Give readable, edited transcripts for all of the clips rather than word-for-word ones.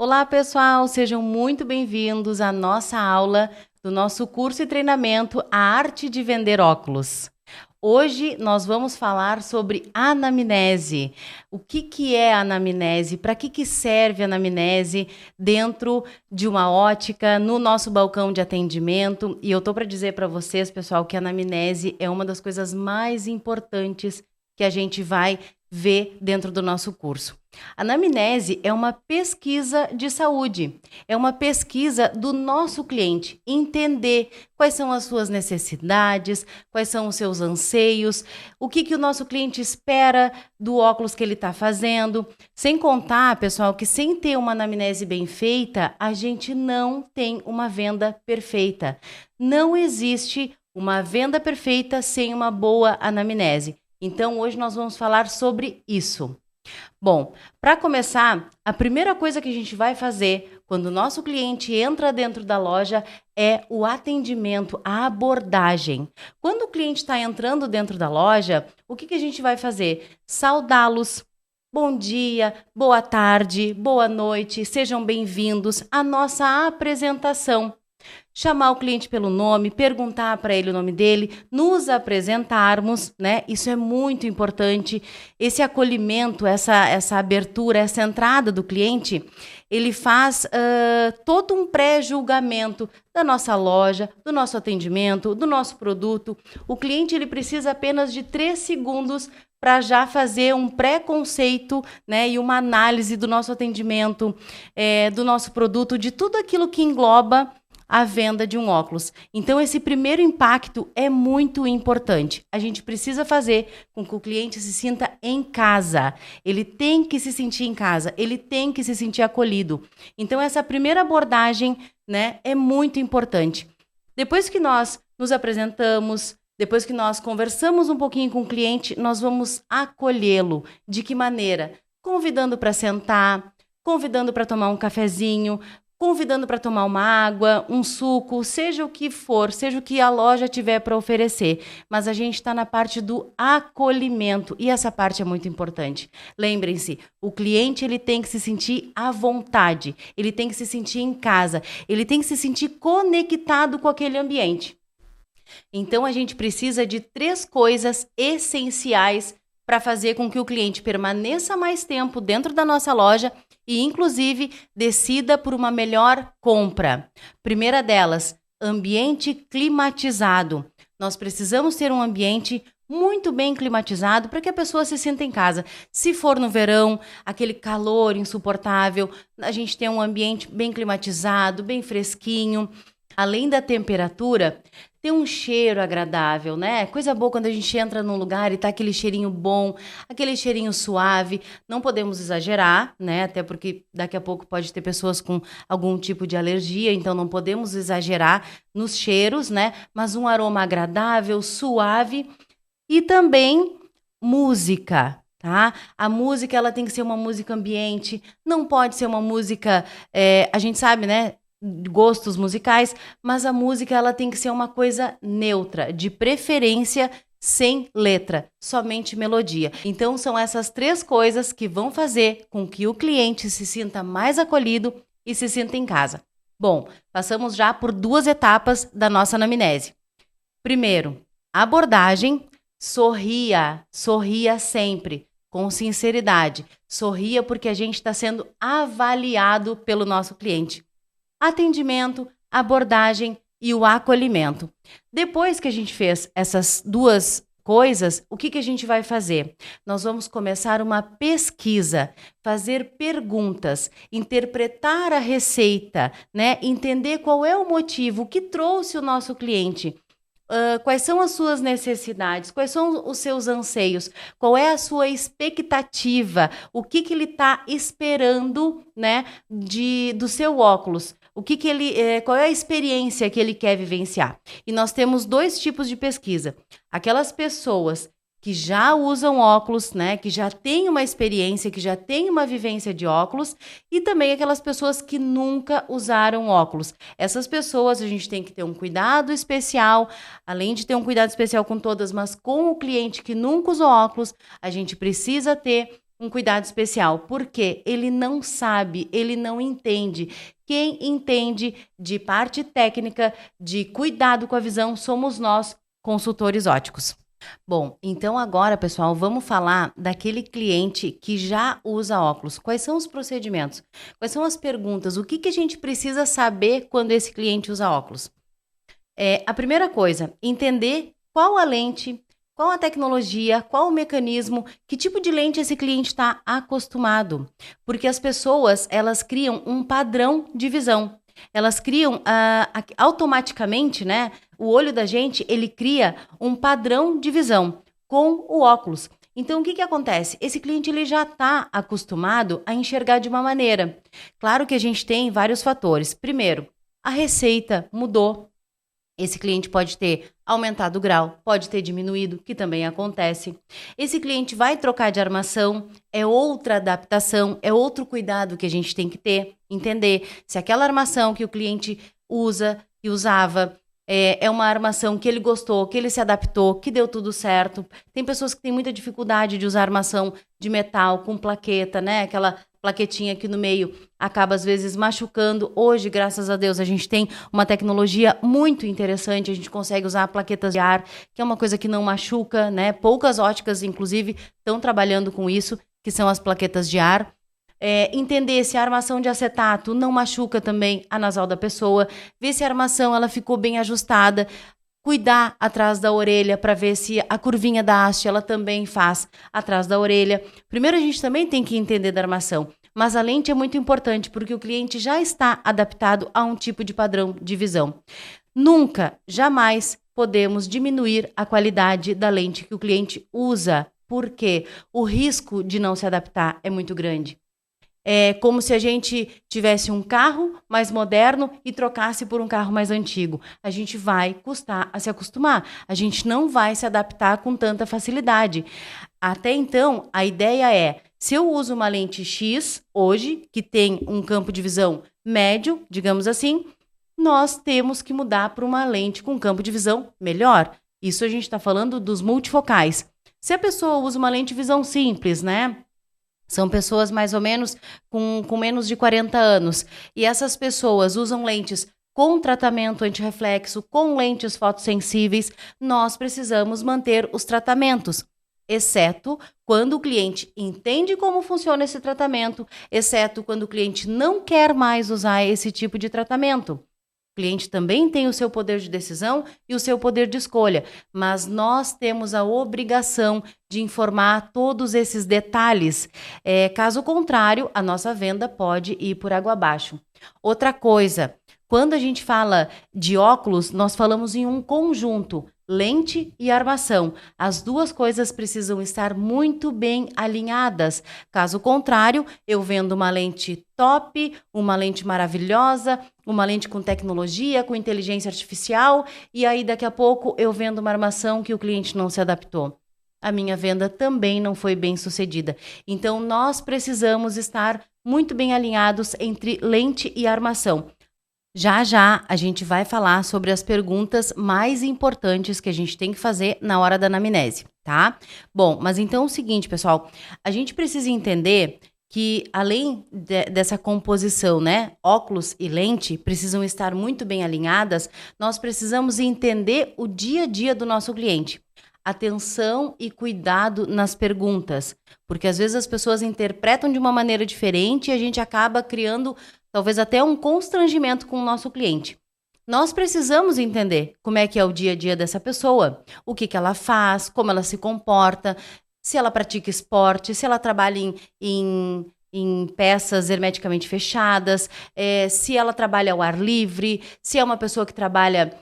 Olá, pessoal, sejam muito bem-vindos à nossa aula do nosso curso e treinamento A Arte de Vender Óculos. Hoje nós vamos falar sobre anamnese. O que é a anamnese? Para que serve a anamnese dentro de uma ótica, no nosso balcão de atendimento? E eu tô para dizer para vocês, pessoal, que a anamnese é uma das coisas mais importantes que a gente vai ver dentro do nosso curso. A anamnese é uma pesquisa de saúde, é uma pesquisa do nosso cliente, entender quais são as suas necessidades, quais são os seus anseios, o que o nosso cliente espera do óculos que ele está fazendo. Sem contar, pessoal, que sem ter uma anamnese bem feita, a gente não tem uma venda perfeita. Não existe uma venda perfeita sem uma boa anamnese. Então, hoje nós vamos falar sobre isso. Bom, para começar, a primeira coisa que a gente vai fazer quando o nosso cliente entra dentro da loja é o atendimento, a abordagem. Quando o cliente está entrando dentro da loja, o que a gente vai fazer? Saudá-los. Bom dia, boa tarde, boa noite, sejam bem-vindos à nossa apresentação. Chamar o cliente pelo nome, perguntar para ele o nome dele, nos apresentarmos, né? Isso é muito importante. Esse acolhimento, essa abertura, essa entrada do cliente, ele faz todo um pré-julgamento da nossa loja, do nosso atendimento, do nosso produto. O cliente ele precisa apenas de 3 segundos para já fazer um pré-conceito, né, e uma análise do nosso atendimento, do nosso produto, de tudo aquilo que engloba a venda de um óculos. Então, esse primeiro impacto é muito importante. A gente precisa fazer com que o cliente se sinta em casa. Ele tem que se sentir em casa, ele tem que se sentir acolhido. Então, essa primeira abordagem, né, é muito importante. Depois que nós nos apresentamos, depois que nós conversamos um pouquinho com o cliente, nós vamos acolhê-lo. De que maneira? Convidando para sentar, convidando para tomar um cafezinho, convidando para tomar uma água, um suco, seja o que for, seja o que a loja tiver para oferecer. Mas a gente está na parte do acolhimento e essa parte é muito importante. Lembrem-se, o cliente ele tem que se sentir à vontade, ele tem que se sentir em casa, ele tem que se sentir conectado com aquele ambiente. Então, a gente precisa de 3 coisas essenciais para fazer com que o cliente permaneça mais tempo dentro da nossa loja e, inclusive, decida por uma melhor compra. Primeira delas, ambiente climatizado. Nós precisamos ter um ambiente muito bem climatizado para que a pessoa se sinta em casa. Se for no verão, aquele calor insuportável, a gente tem um ambiente bem climatizado, bem fresquinho. Além da temperatura, tem um cheiro agradável, né? Coisa boa quando a gente entra num lugar e tá aquele cheirinho bom, aquele cheirinho suave. Não podemos exagerar, né? Até porque daqui a pouco pode ter pessoas com algum tipo de alergia, então não podemos exagerar nos cheiros, né? Mas um aroma agradável, suave e também música. Tá? A música ela tem que ser uma música ambiente, não pode ser uma música, a gente sabe, né? Gostos musicais, mas a música ela tem que ser uma coisa neutra, de preferência sem letra, somente melodia. Então são essas 3 coisas que vão fazer com que o cliente se sinta mais acolhido e se sinta em casa. Bom, passamos já por 2 etapas da nossa anamnese. Primeiro, abordagem, sorria sempre, com sinceridade. Sorria porque a gente está sendo avaliado pelo nosso cliente. Atendimento, abordagem e o acolhimento. Depois que a gente fez essas 2 coisas, o que a gente vai fazer? Nós vamos começar uma pesquisa, fazer perguntas, interpretar a receita, né? Entender qual é o motivo que trouxe o nosso cliente. Quais são as suas necessidades, quais são os seus anseios, qual é a sua expectativa, o que ele está esperando, né, do seu óculos, qual é a experiência que ele quer vivenciar. E nós temos 2 tipos de pesquisa. Aquelas pessoas que já usam óculos, né, que já têm uma experiência, que já têm uma vivência de óculos, e também aquelas pessoas que nunca usaram óculos. Essas pessoas a gente tem que ter um cuidado especial, além de ter um cuidado especial com todas, mas com o cliente que nunca usou óculos, a gente precisa ter um cuidado especial, porque ele não sabe, ele não entende. Quem entende de parte técnica, de cuidado com a visão, somos nós, consultores óticos. Bom, então agora, pessoal, vamos falar daquele cliente que já usa óculos. Quais são os procedimentos? Quais são as perguntas? O que a gente precisa saber quando esse cliente usa óculos? A primeira coisa, entender qual a lente, qual a tecnologia, qual o mecanismo, que tipo de lente esse cliente está acostumado. Porque as pessoas, elas criam um padrão de visão. Elas criam automaticamente, né? O olho da gente, ele cria um padrão de visão com o óculos. Então, o que acontece? Esse cliente ele já está acostumado a enxergar de uma maneira. Claro que a gente tem vários fatores. Primeiro, a receita mudou. Esse cliente pode ter aumentado o grau, pode ter diminuído, que também acontece. Esse cliente vai trocar de armação, é outra adaptação, é outro cuidado que a gente tem que ter, entender se aquela armação que o cliente usava, é uma armação que ele gostou, que ele se adaptou, que deu tudo certo. Tem pessoas que têm muita dificuldade de usar armação de metal com plaqueta, né? Aquela plaquetinha aqui no meio acaba às vezes machucando. Hoje, graças a Deus, a gente tem uma tecnologia muito interessante, a gente consegue usar plaquetas de ar, que é uma coisa que não machuca, né? Poucas óticas, inclusive, estão trabalhando com isso, que são as plaquetas de ar. Entender se a armação de acetato não machuca também a nasal da pessoa, ver se a armação ela ficou bem ajustada, cuidar atrás da orelha para ver se a curvinha da haste ela também faz atrás da orelha. Primeiro a gente também tem que entender da armação, mas a lente é muito importante porque o cliente já está adaptado a um tipo de padrão de visão. Nunca, jamais podemos diminuir a qualidade da lente que o cliente usa, porque o risco de não se adaptar é muito grande. É como se a gente tivesse um carro mais moderno e trocasse por um carro mais antigo. A gente vai custar a se acostumar. A gente não vai se adaptar com tanta facilidade. Até então, a ideia é, se eu uso uma lente X hoje, que tem um campo de visão médio, digamos assim, nós temos que mudar para uma lente com campo de visão melhor. Isso a gente está falando dos multifocais. Se a pessoa usa uma lente de visão simples, né? São pessoas mais ou menos com menos de 40 anos. E essas pessoas usam lentes com tratamento antirreflexo, com lentes fotossensíveis. Nós precisamos manter os tratamentos, exceto quando o cliente entende como funciona esse tratamento, exceto quando o cliente não quer mais usar esse tipo de tratamento. O cliente também tem o seu poder de decisão e o seu poder de escolha, mas nós temos a obrigação de informar todos esses detalhes. Caso contrário, a nossa venda pode ir por água abaixo. Outra coisa, quando a gente fala de óculos, nós falamos em um conjunto, lente e armação. As duas coisas precisam estar muito bem alinhadas. Caso contrário, eu vendo uma lente top, uma lente maravilhosa, uma lente com tecnologia, com inteligência artificial, e aí daqui a pouco eu vendo uma armação que o cliente não se adaptou. A minha venda também não foi bem sucedida. Então, nós precisamos estar muito bem alinhados entre lente e armação. Já já a gente vai falar sobre as perguntas mais importantes que a gente tem que fazer na hora da anamnese, tá? Bom, mas então é o seguinte, pessoal, a gente precisa entender que além dessa composição, né, óculos e lente precisam estar muito bem alinhadas, nós precisamos entender o dia a dia do nosso cliente. Atenção e cuidado nas perguntas, porque às vezes as pessoas interpretam de uma maneira diferente e a gente acaba criando talvez até um constrangimento com o nosso cliente. Nós precisamos entender como é que é o dia a dia dessa pessoa, o que ela faz, como ela se comporta, se ela pratica esporte, se ela trabalha em peças hermeticamente fechadas, se ela trabalha ao ar livre, se é uma pessoa que trabalha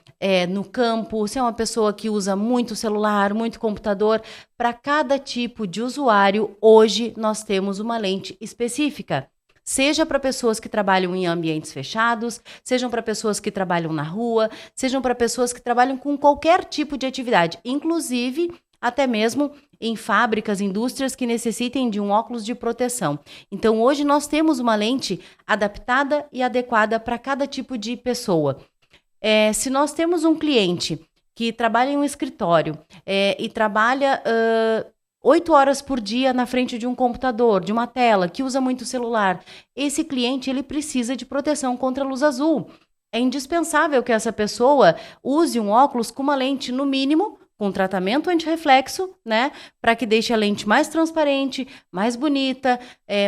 no campo, se é uma pessoa que usa muito celular, muito computador. Para cada tipo de usuário, hoje nós temos uma lente específica. Seja para pessoas que trabalham em ambientes fechados, sejam para pessoas que trabalham na rua, sejam para pessoas que trabalham com qualquer tipo de atividade, inclusive até mesmo em fábricas, indústrias que necessitem de um óculos de proteção. Então, hoje nós temos uma lente adaptada e adequada para cada tipo de pessoa. Se nós temos um cliente que trabalha em um escritório e trabalha 8 horas por dia na frente de um computador, de uma tela, que usa muito celular. Esse cliente, ele precisa de proteção contra a luz azul. É indispensável que essa pessoa use um óculos com uma lente, no mínimo, com tratamento antirreflexo, né? Para que deixe a lente mais transparente, mais bonita,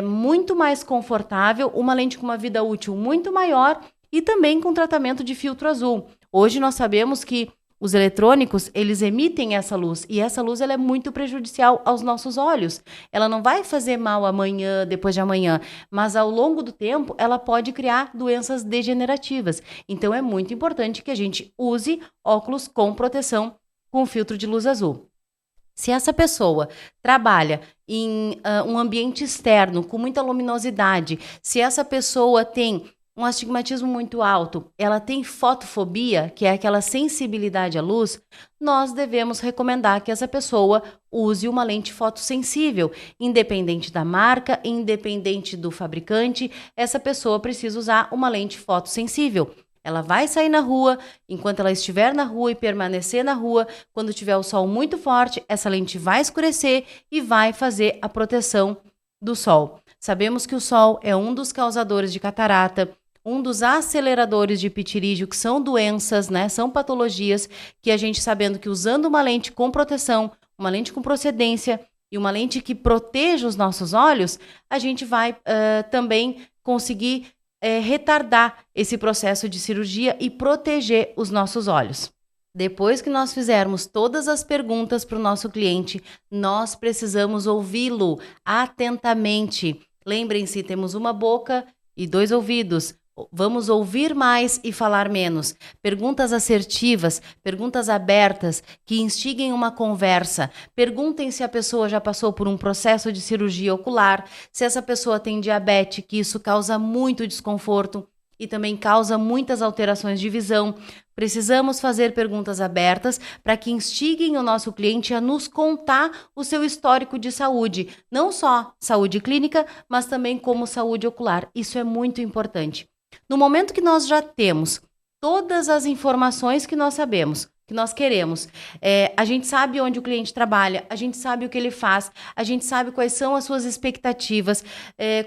muito mais confortável, uma lente com uma vida útil muito maior e também com tratamento de filtro azul. Hoje nós sabemos que os eletrônicos, eles emitem essa luz e essa luz ela é muito prejudicial aos nossos olhos. Ela não vai fazer mal amanhã, depois de amanhã, mas ao longo do tempo ela pode criar doenças degenerativas. Então é muito importante que a gente use óculos com proteção com filtro de luz azul. Se essa pessoa trabalha em um ambiente externo com muita luminosidade, se essa pessoa tem um astigmatismo muito alto, ela tem fotofobia, que é aquela sensibilidade à luz, nós devemos recomendar que essa pessoa use uma lente fotossensível, independente da marca, independente do fabricante, essa pessoa precisa usar uma lente fotossensível. Ela vai sair na rua, enquanto ela estiver na rua e permanecer na rua, quando tiver o sol muito forte, essa lente vai escurecer e vai fazer a proteção do sol. Sabemos que o sol é um dos causadores de catarata, um dos aceleradores de pitirígio, que são doenças, né? São patologias que a gente, sabendo que usando uma lente com proteção, uma lente com procedência e uma lente que proteja os nossos olhos, a gente vai também conseguir retardar esse processo de cirurgia e proteger os nossos olhos. Depois que nós fizermos todas as perguntas para o nosso cliente, nós precisamos ouvi-lo atentamente. Lembrem-se, temos uma boca e 2 ouvidos. Vamos ouvir mais e falar menos. Perguntas assertivas, perguntas abertas, que instiguem uma conversa. Perguntem se a pessoa já passou por um processo de cirurgia ocular, se essa pessoa tem diabetes, que isso causa muito desconforto e também causa muitas alterações de visão. Precisamos fazer perguntas abertas para que instiguem o nosso cliente a nos contar o seu histórico de saúde, não só saúde clínica, mas também como saúde ocular. Isso é muito importante. No momento que nós já temos todas as informações que nós sabemos, que nós queremos, a gente sabe onde o cliente trabalha, a gente sabe o que ele faz, a gente sabe quais são as suas expectativas,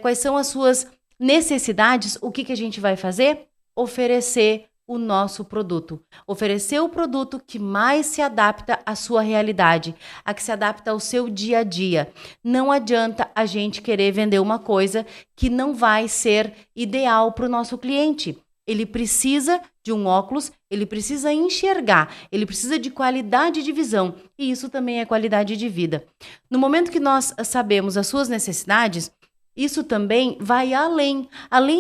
quais são as suas necessidades, o que a gente vai fazer? Oferecer o nosso produto. Oferecer o produto que mais se adapta à sua realidade, a que se adapta ao seu dia a dia. Não adianta a gente querer vender uma coisa que não vai ser ideal para o nosso cliente. Ele precisa de um óculos, ele precisa enxergar, ele precisa de qualidade de visão, e isso também é qualidade de vida. No momento que nós sabemos as suas necessidades, isso também vai além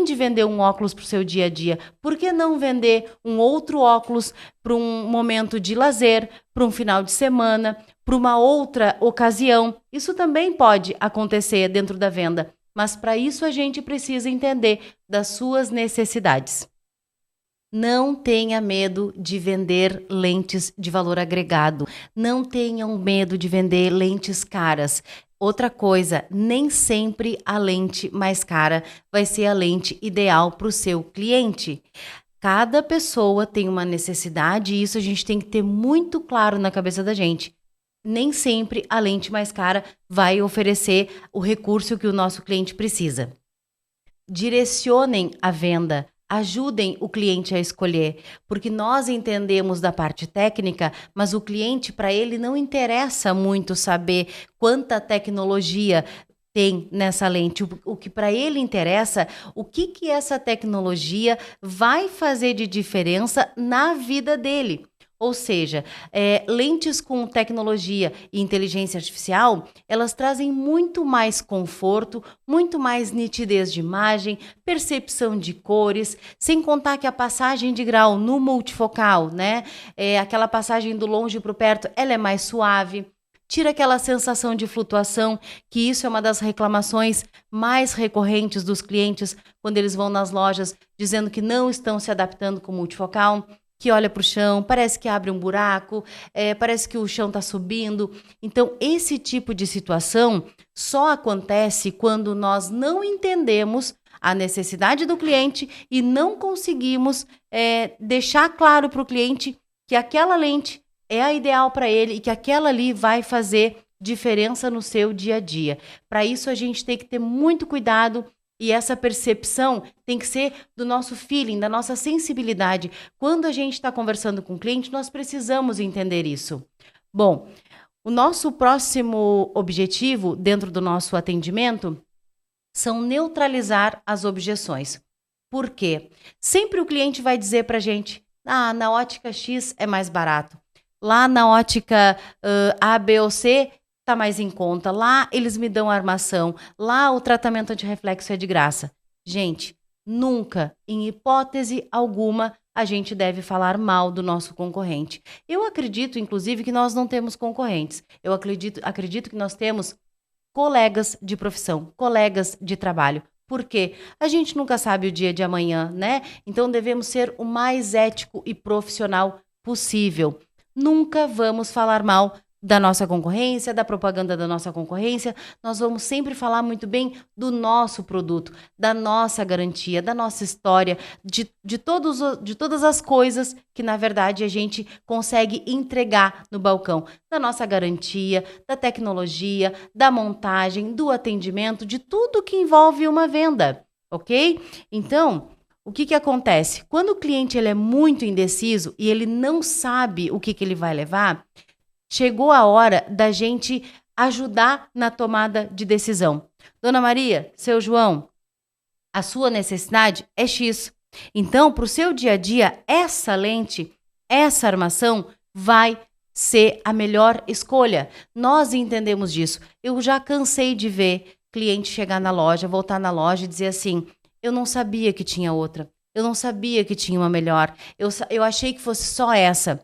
de vender um óculos para o seu dia a dia. Por que não vender um outro óculos para um momento de lazer, para um final de semana, para uma outra ocasião? Isso também pode acontecer dentro da venda, mas para isso a gente precisa entender das suas necessidades. Não tenha medo de vender lentes de valor agregado. Não tenham medo de vender lentes caras. Outra coisa, nem sempre a lente mais cara vai ser a lente ideal para o seu cliente. Cada pessoa tem uma necessidade e isso a gente tem que ter muito claro na cabeça da gente. Nem sempre a lente mais cara vai oferecer o recurso que o nosso cliente precisa. Direcionem a venda. Ajudem o cliente a escolher, porque nós entendemos da parte técnica, mas o cliente, para ele, não interessa muito saber quanta tecnologia tem nessa lente. O que para ele interessa, o que essa tecnologia vai fazer de diferença na vida dele. Ou seja, lentes com tecnologia e inteligência artificial, elas trazem muito mais conforto, muito mais nitidez de imagem, percepção de cores, sem contar que a passagem de grau no multifocal, né? Aquela passagem do longe para o perto, ela é mais suave. Tira aquela sensação de flutuação, que isso é uma das reclamações mais recorrentes dos clientes quando eles vão nas lojas dizendo que não estão se adaptando com o multifocal, que olha para o chão, parece que abre um buraco, parece que o chão está subindo. Então, esse tipo de situação só acontece quando nós não entendemos a necessidade do cliente e não conseguimos deixar claro para o cliente que aquela lente é a ideal para ele e que aquela ali vai fazer diferença no seu dia a dia. Para isso, a gente tem que ter muito cuidado e essa percepção tem que ser do nosso feeling, da nossa sensibilidade. Quando a gente está conversando com o cliente, nós precisamos entender isso. Bom, o nosso próximo objetivo dentro do nosso atendimento são neutralizar as objeções. Por quê? Sempre o cliente vai dizer para a gente, na ótica X é mais barato. Lá na ótica A, B ou C está mais em conta. Lá eles me dão a armação. Lá o tratamento antirreflexo é de graça. Gente, nunca, em hipótese alguma, a gente deve falar mal do nosso concorrente. Eu acredito, inclusive, que nós não temos concorrentes. Eu acredito que nós temos colegas de profissão, colegas de trabalho. Por quê? A gente nunca sabe o dia de amanhã, né? Então devemos ser o mais ético e profissional possível. Nunca vamos falar mal da nossa concorrência, da propaganda da nossa concorrência. Nós vamos sempre falar muito bem do nosso produto, da nossa garantia, da nossa história, de todas as coisas que, na verdade, a gente consegue entregar no balcão. Da nossa garantia, da tecnologia, da montagem, do atendimento, de tudo que envolve uma venda, ok? Então, o que acontece? Quando o cliente ele é muito indeciso e ele não sabe o que ele vai levar, chegou a hora da gente ajudar na tomada de decisão. Dona Maria, seu João, a sua necessidade é X. Então, para o seu dia a dia, essa lente, essa armação vai ser a melhor escolha. Nós entendemos disso. Eu já cansei de ver cliente chegar na loja, voltar na loja e dizer assim, eu não sabia que tinha outra. Eu não sabia que tinha uma melhor. Eu achei que fosse só essa.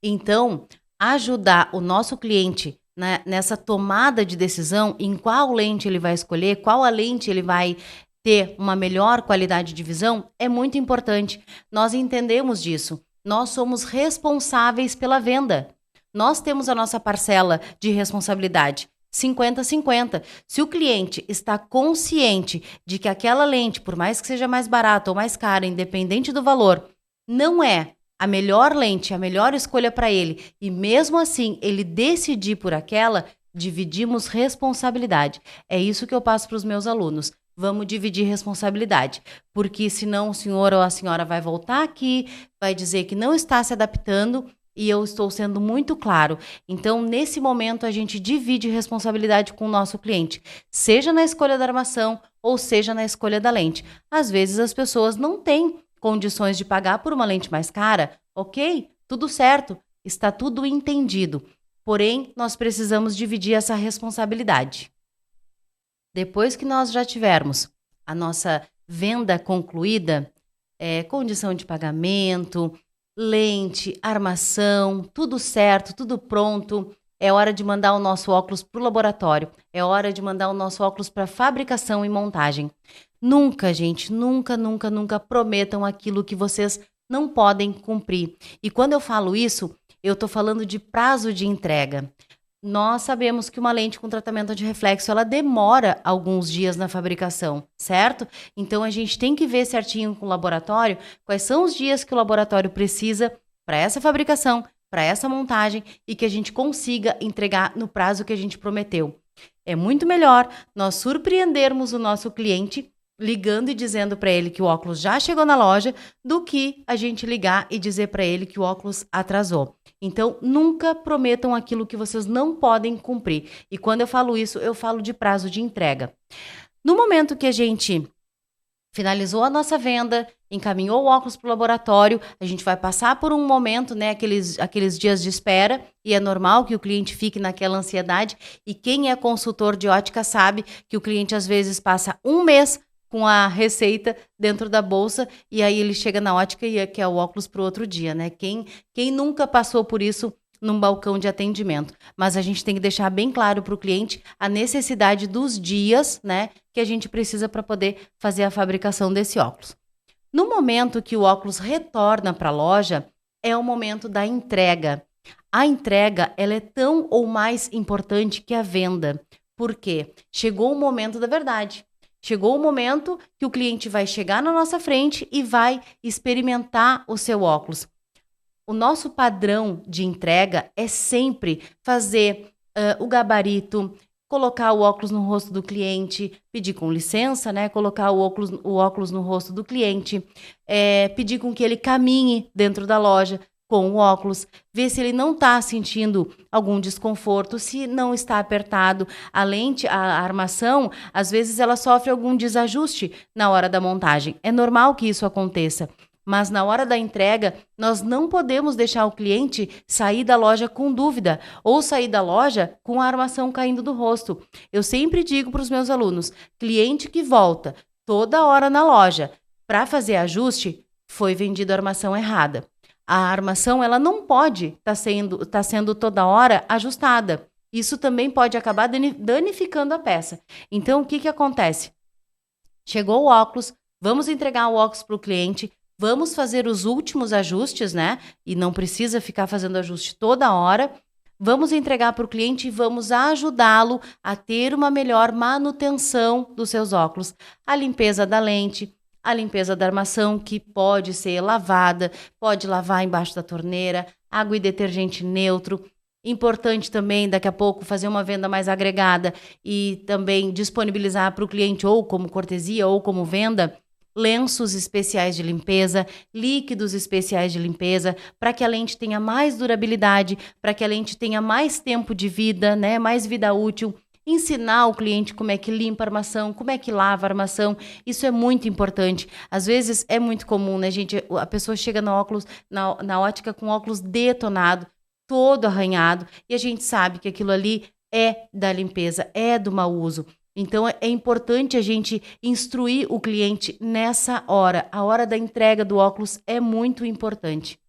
Então, ajudar o nosso cliente nessa tomada de decisão, em qual lente ele vai escolher, qual a lente ele vai ter uma melhor qualidade de visão, é muito importante. Nós entendemos disso. Nós somos responsáveis pela venda. Nós temos a nossa parcela de responsabilidade. 50-50. Se o cliente está consciente de que aquela lente, por mais que seja mais barata ou mais cara, independente do valor, não é a melhor lente, a melhor escolha para ele, e mesmo assim ele decidir por aquela, dividimos responsabilidade. É isso que eu passo para os meus alunos. Vamos dividir responsabilidade, porque senão o senhor ou a senhora vai voltar aqui, vai dizer que não está se adaptando e eu estou sendo muito claro. Então, nesse momento, a gente divide responsabilidade com o nosso cliente, seja na escolha da armação ou seja na escolha da lente. Às vezes as pessoas não têm condições de pagar por uma lente mais cara, ok? Tudo certo, está tudo entendido. Porém, nós precisamos dividir essa responsabilidade. Depois que nós já tivermos a nossa venda concluída, condição de pagamento, lente, armação, tudo certo, tudo pronto, é hora de mandar o nosso óculos para o laboratório, é hora de mandar o nosso óculos para fabricação e montagem. Nunca, gente, nunca prometam aquilo que vocês não podem cumprir. E quando eu falo isso, eu estou falando de prazo de entrega. Nós sabemos que uma lente com tratamento antirreflexo, ela demora alguns dias na fabricação, certo? Então, a gente tem que ver certinho com o laboratório quais são os dias que o laboratório precisa para essa fabricação, para essa montagem e que a gente consiga entregar no prazo que a gente prometeu. É muito melhor nós surpreendermos o nosso cliente ligando e dizendo para ele que o óculos já chegou na loja, do que a gente ligar e dizer para ele que o óculos atrasou. Então, nunca prometam aquilo que vocês não podem cumprir. E quando eu falo isso, eu falo de prazo de entrega. No momento que a gente finalizou a nossa venda, encaminhou o óculos para o laboratório, a gente vai passar por um momento, né, aqueles dias de espera, e é normal que o cliente fique naquela ansiedade. E quem é consultor de ótica sabe que o cliente às vezes passa um mês com a receita dentro da bolsa, e aí ele chega na ótica e quer o óculos para o outro dia, né? Quem nunca passou por isso num balcão de atendimento? Mas a gente tem que deixar bem claro para o cliente a necessidade dos dias, né, que a gente precisa para poder fazer a fabricação desse óculos. No momento que o óculos retorna para a loja, é o momento da entrega. A entrega, ela é tão ou mais importante que a venda. Por quê? Chegou o momento da verdade. Chegou o momento que o cliente vai chegar na nossa frente e vai experimentar o seu óculos. O nosso padrão de entrega é sempre fazer o gabarito, colocar o óculos no rosto do cliente, pedir com licença, né? Colocar o óculos no rosto do cliente, pedir com que ele caminhe dentro da loja com o óculos, ver se ele não está sentindo algum desconforto, se não está apertado. A lente, a armação, às vezes ela sofre algum desajuste na hora da montagem. É normal que isso aconteça. Mas na hora da entrega, nós não podemos deixar o cliente sair da loja com dúvida ou sair da loja com a armação caindo do rosto. Eu sempre digo para os meus alunos, cliente que volta toda hora na loja para fazer ajuste, foi vendida a armação errada. A armação ela não pode estar sendo toda hora ajustada. Isso também pode acabar danificando a peça. Então, o que acontece? Chegou o óculos, vamos entregar o óculos para o cliente, vamos fazer os últimos ajustes, né? E não precisa ficar fazendo ajuste toda hora. Vamos entregar para o cliente e vamos ajudá-lo a ter uma melhor manutenção dos seus óculos. A limpeza da lente, a limpeza da armação, que pode ser lavada, pode lavar embaixo da torneira, água e detergente neutro. Importante também, daqui a pouco, fazer uma venda mais agregada e também disponibilizar para o cliente, ou como cortesia, ou como venda, lenços especiais de limpeza, líquidos especiais de limpeza, para que a lente tenha mais durabilidade, para que a lente tenha mais tempo de vida, né, mais vida útil. Ensinar o cliente como é que limpa a armação, como é que lava a armação, isso é muito importante. Às vezes é muito comum, né, gente? A pessoa chega no óculos, na ótica com óculos detonado, todo arranhado, e a gente sabe que aquilo ali é da limpeza, é do mau uso. Então é importante a gente instruir o cliente nessa hora. A hora da entrega do óculos é muito importante.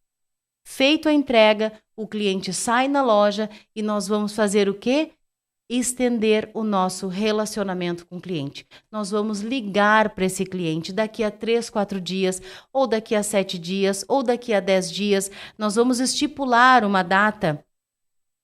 Feito a entrega, o cliente sai na loja e nós vamos fazer o quê? Estender o nosso relacionamento com o cliente. Nós vamos ligar para esse cliente daqui a 3, 4 dias, ou daqui a 7 dias, ou daqui a 10 dias. Nós vamos estipular uma data,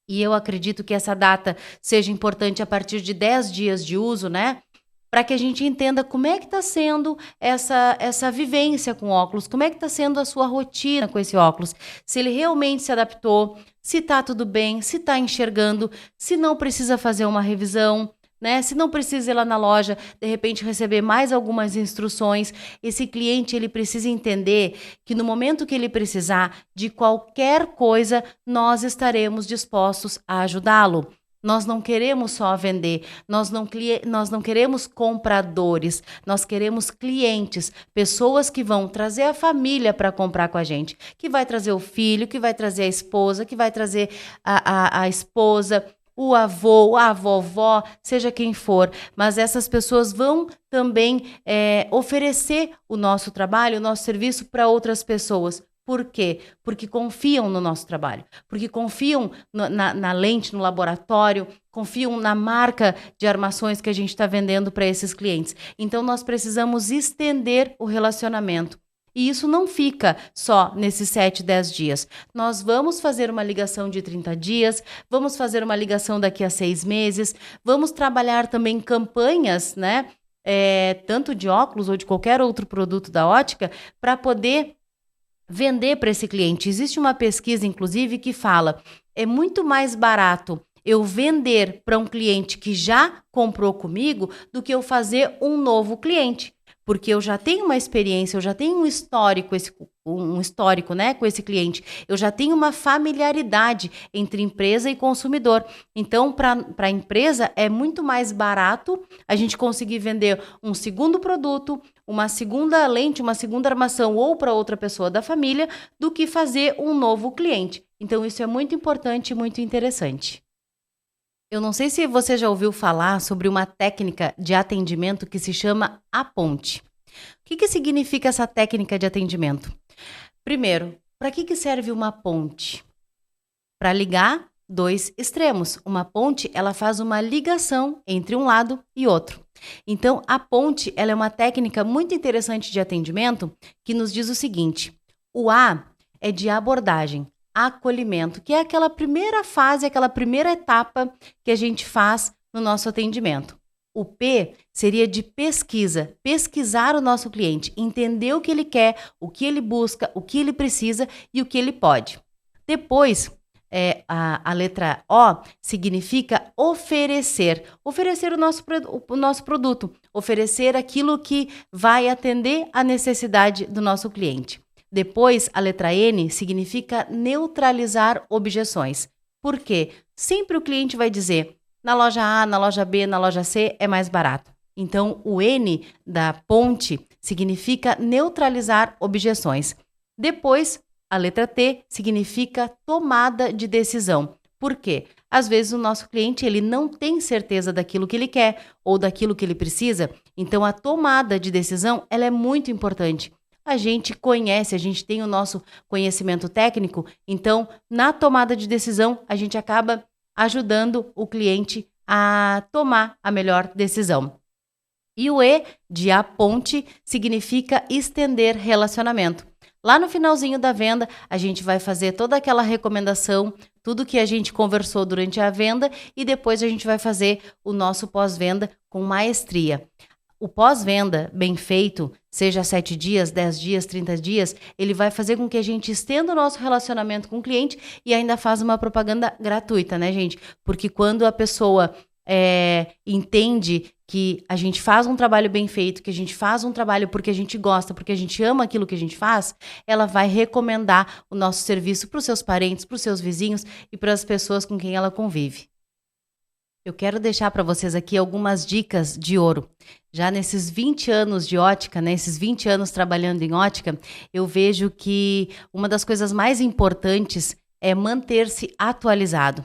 e eu acredito que essa data seja importante a partir de 10 dias de uso, né? Para que a gente entenda como é que está sendo essa vivência com óculos, como é que está sendo a sua rotina com esse óculos, se ele realmente se adaptou, se está tudo bem, se está enxergando, se não precisa fazer uma revisão, né? Se não precisa ir lá na loja, de repente receber mais algumas instruções. Esse cliente ele precisa entender que no momento que ele precisar de qualquer coisa, nós estaremos dispostos a ajudá-lo. Nós não queremos só vender, nós não queremos compradores, nós queremos clientes, pessoas que vão trazer a família para comprar com a gente, que vai trazer o filho, que vai trazer a esposa, que vai trazer a esposa, o avô, a vovó, seja quem for, mas essas pessoas vão também oferecer o nosso trabalho, o nosso serviço para outras pessoas. Por quê? Porque confiam no nosso trabalho, porque confiam na lente, no laboratório, confiam na marca de armações que a gente está vendendo para esses clientes. Então, nós precisamos estender o relacionamento. E isso não fica só nesses 7, 10 dias. Nós vamos fazer uma ligação de 30 dias, vamos fazer uma ligação daqui a 6 meses, vamos trabalhar também campanhas, né? Tanto de óculos ou de qualquer outro produto da ótica, para poder vender para esse cliente. Existe uma pesquisa, inclusive, que fala: é muito mais barato eu vender para um cliente que já comprou comigo do que eu fazer um novo cliente. Porque eu já tenho uma experiência, eu já tenho um histórico, né, com esse cliente. Eu já tenho uma familiaridade entre empresa e consumidor. Então, para a empresa, é muito mais barato a gente conseguir vender um segundo produto, uma segunda lente, uma segunda armação ou para outra pessoa da família, do que fazer um novo cliente. Então, isso é muito importante e muito interessante. Eu não sei se você já ouviu falar sobre uma técnica de atendimento que se chama a ponte. O que significa essa técnica de atendimento? Primeiro, para que serve uma ponte? Para ligar dois extremos. Uma ponte, ela faz uma ligação entre um lado e outro. Então, a ponte, ela é uma técnica muito interessante de atendimento que nos diz o seguinte: o A é de abordagem, acolhimento, que é aquela primeira fase, aquela primeira etapa que a gente faz no nosso atendimento. O P seria de pesquisa, pesquisar o nosso cliente, entender o que ele quer, o que ele busca, o que ele precisa e o que ele pode. Depois a letra O significa oferecer. Oferecer o nosso produto. Oferecer aquilo que vai atender a necessidade do nosso cliente. Depois, a letra N significa neutralizar objeções. Por quê? Sempre o cliente vai dizer, na loja A, na loja B, na loja C é mais barato. Então, o N da ponte significa neutralizar objeções. Depois, a letra T significa tomada de decisão. Por quê? Às vezes o nosso cliente ele não tem certeza daquilo que ele quer ou daquilo que ele precisa. Então, a tomada de decisão ela é muito importante. A gente conhece, a gente tem o nosso conhecimento técnico. Então, na tomada de decisão, a gente acaba ajudando o cliente a tomar a melhor decisão. E o E de a ponte significa estender relacionamento. Lá no finalzinho da venda, a gente vai fazer toda aquela recomendação, tudo que a gente conversou durante a venda e depois a gente vai fazer o nosso pós-venda com maestria. O pós-venda bem feito, seja 7 dias, 10 dias, 30 dias, ele vai fazer com que a gente estenda o nosso relacionamento com o cliente e ainda faz uma propaganda gratuita, né, gente? Porque quando a pessoa entende que a gente faz um trabalho bem feito, que a gente faz um trabalho porque a gente gosta, porque a gente ama aquilo que a gente faz, ela vai recomendar o nosso serviço para os seus parentes, para os seus vizinhos e para as pessoas com quem ela convive. Eu quero deixar para vocês aqui algumas dicas de ouro. Já nesses 20 anos de ótica, né, esses 20 anos trabalhando em ótica, eu vejo que uma das coisas mais importantes é manter-se atualizado.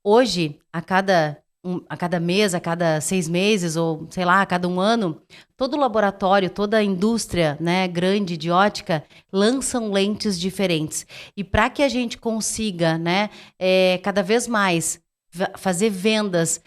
Hoje, a cada mês, a cada 6 meses, ou sei lá, a cada 1 ano, todo laboratório, toda a indústria, né, grande de ótica lançam lentes diferentes. E para que a gente consiga, né, cada vez mais fazer vendas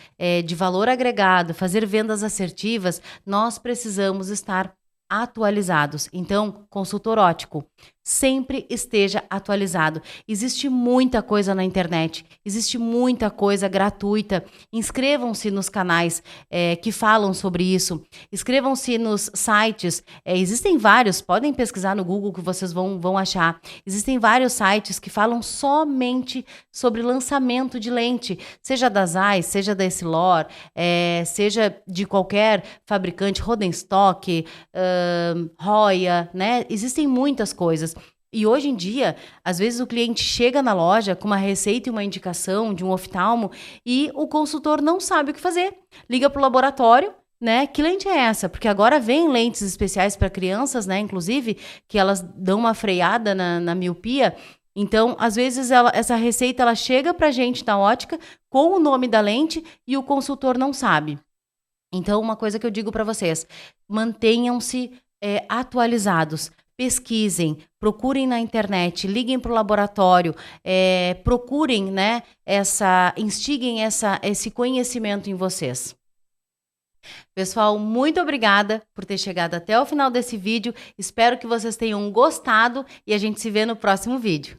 de valor agregado, fazer vendas assertivas, nós precisamos estar atualizados. Então, consultor óptico, sempre esteja atualizado. Existe muita coisa na internet, existe muita coisa gratuita. Inscrevam-se nos canais que falam sobre isso. Inscrevam-se nos sites. Existem vários, podem pesquisar no Google que vocês vão achar. Existem vários sites que falam somente sobre lançamento de lente, seja da Zeiss, seja da Essilor, seja de qualquer fabricante, Rodenstock, Roya, né? Existem muitas coisas. E hoje em dia, às vezes o cliente chega na loja com uma receita e uma indicação de um oftalmo e o consultor não sabe o que fazer. Liga para o laboratório, né? Que lente é essa? Porque agora vem lentes especiais para crianças, né? Inclusive, que elas dão uma freada na miopia. Então, às vezes, essa receita ela chega para a gente na ótica com o nome da lente e o consultor não sabe. Então, uma coisa que eu digo para vocês, mantenham-se atualizados, pesquisem, procurem na internet, liguem para o laboratório, procurem, né, instiguem esse conhecimento em vocês. Pessoal, muito obrigada por ter chegado até o final desse vídeo. Espero que vocês tenham gostado e a gente se vê no próximo vídeo.